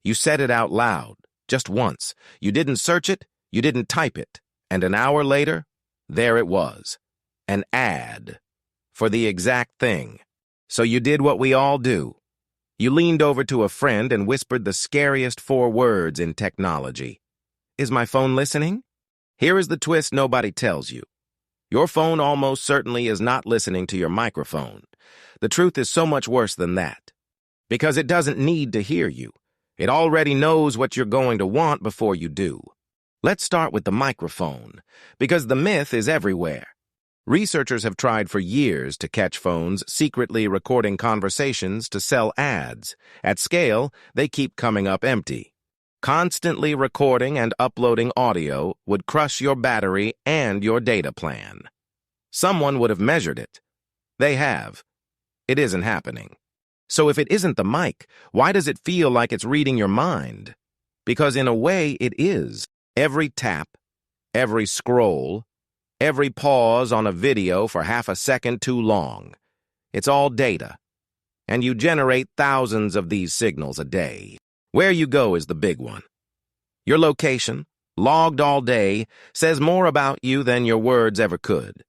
You said it out loud, just once. You didn't search it, you didn't type it. And an hour later, there it was. An ad. For the exact thing. So you did what we all do. You leaned over to a friend and whispered the scariest 4 words in technology. Is my phone listening? Here is the twist nobody tells you. Your phone almost certainly is not listening to your microphone. The truth is so much worse than that. Because it doesn't need to hear you. It already knows what you're going to want before you do. Let's start with the microphone, because the myth is everywhere. Researchers have tried for years to catch phones secretly recording conversations to sell ads. At scale, they keep coming up empty. Constantly recording and uploading audio would crush your battery and your data plan. Someone would have measured it. They have. It isn't happening. So if it isn't the mic, why does it feel like it's reading your mind? Because in a way, it is. Every tap, every scroll, every pause on a video for half a second too long. It's all data. And you generate thousands of these signals a day. Where you go is the big one. Your location, logged all day, says more about you than your words ever could.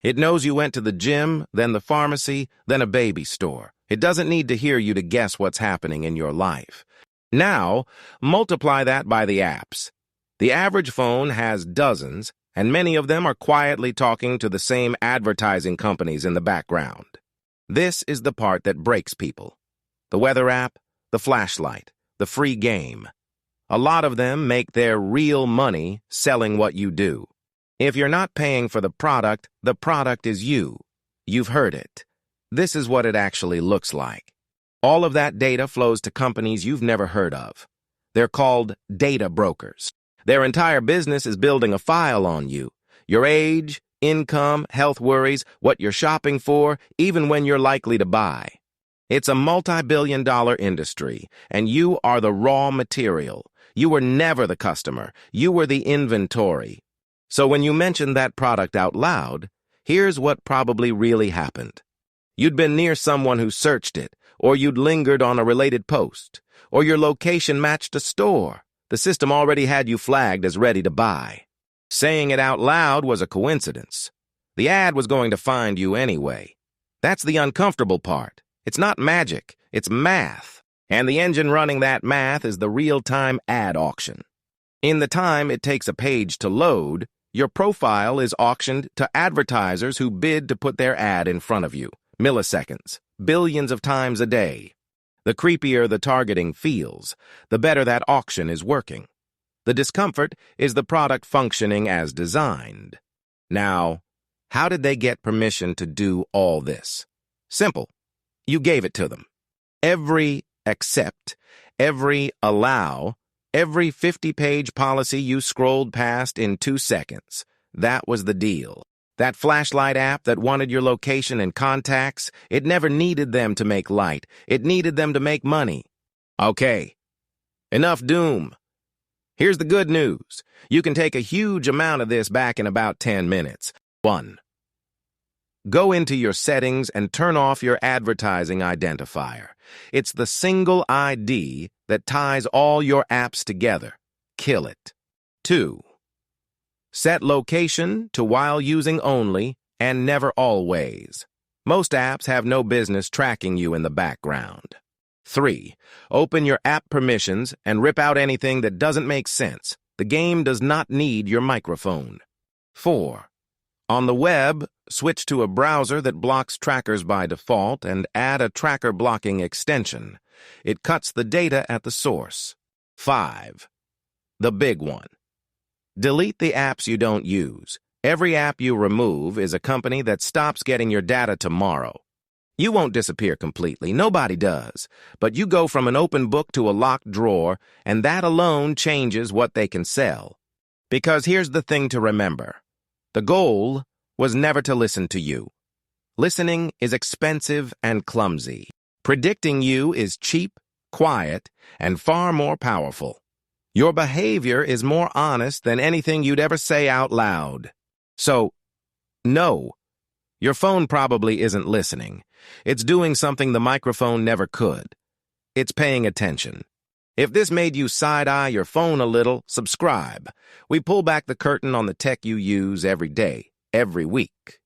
It knows you went to the gym, then the pharmacy, then a baby store. It doesn't need to hear you to guess what's happening in your life. Now, multiply that by the apps. The average phone has dozens, and many of them are quietly talking to the same advertising companies in the background. This is the part that breaks people. The weather app, the flashlight, the free game. A lot of them make their real money selling what you do. If you're not paying for the product is you. You've heard it. This is what it actually looks like. All of that data flows to companies you've never heard of. They're called data brokers. Their entire business is building a file on you. Your age, income, health worries, what you're shopping for, even when you're likely to buy. It's a multi-billion-dollar industry, and you are the raw material. You were never the customer. You were the inventory. So when you mention that product out loud, here's what probably really happened. You'd been near someone who searched it, or you'd lingered on a related post, or your location matched a store. The system already had you flagged as ready to buy. Saying it out loud was a coincidence. The ad was going to find you anyway. That's the uncomfortable part. It's not magic, it's math. And the engine running that math is the real-time ad auction. In the time it takes a page to load, your profile is auctioned to advertisers who bid to put their ad in front of you. Milliseconds, billions of times a day. The creepier the targeting feels, the better that auction is working. The discomfort is the product functioning as designed. Now, how did they get permission to do all this? Simple. You gave it to them. Every accept, every allow, every 50-page policy you scrolled past in 2 seconds. That was the deal. That flashlight app that wanted your location and contacts, it never needed them to make light. It needed them to make money. Okay, enough doom. Here's the good news. You can take a huge amount of this back in about 10 minutes. 1. Go into your settings and turn off your advertising identifier. It's the single ID that ties all your apps together. Kill it. 2. Set location to while using only and never always. Most apps have no business tracking you in the background. 3. Open your app permissions and rip out anything that doesn't make sense. The game does not need your microphone. 4. On the web, switch to a browser that blocks trackers by default and add a tracker blocking extension. It cuts the data at the source. 5. The big one. Delete the apps you don't use. Every app you remove is a company that stops getting your data tomorrow. You won't disappear completely, nobody does, but you go from an open book to a locked drawer, and that alone changes what they can sell. Because here's the thing to remember. The goal was never to listen to you. Listening is expensive and clumsy. Predicting you is cheap, quiet, and far more powerful. Your behavior is more honest than anything you'd ever say out loud. So, no, your phone probably isn't listening. It's doing something the microphone never could. It's paying attention. If this made you side-eye your phone a little, subscribe. We pull back the curtain on the tech you use every day, every week.